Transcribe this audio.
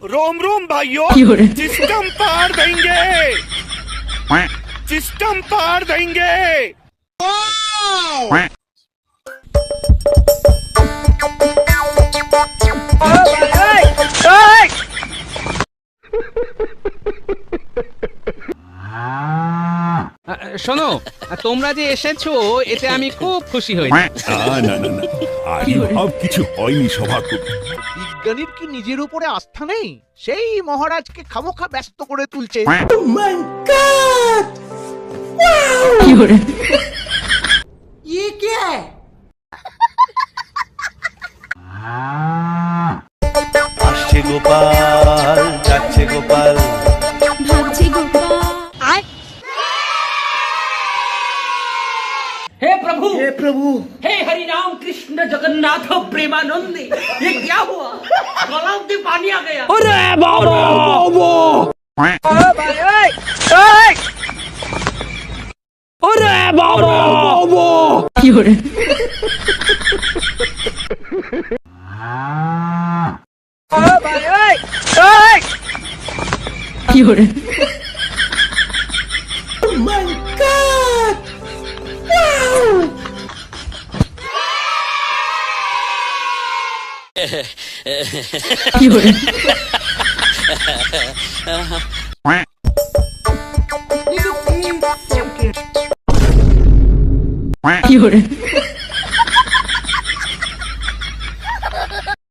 रोम रोम भाइयों, सिस्टम पार देंगे, सिस्टम पार देंगे। শোনো, তোমরা যে এসেছো এতে আমি খুব খুশি হয়েছি। না না না, আবির্ভাব কিছু হয়নি সভাকবি। বিজ্ঞানীর কি নিজের উপরে আস্থা নেই? সেই মহারাজকে খামোখা ব্যস্ত করে তুলছে। ये क्या है? আসছে গোপাল, যাচ্ছে গোপাল, ভাবছি গোপাল। हे प्रभु, हे प्रभु, हे हरि राम कृष्ण जगन्नाथ प्रेमानंद, ये क्या हुआ? गलाव में पानी आ गया। अरे बाबा, अरे बाबा, ये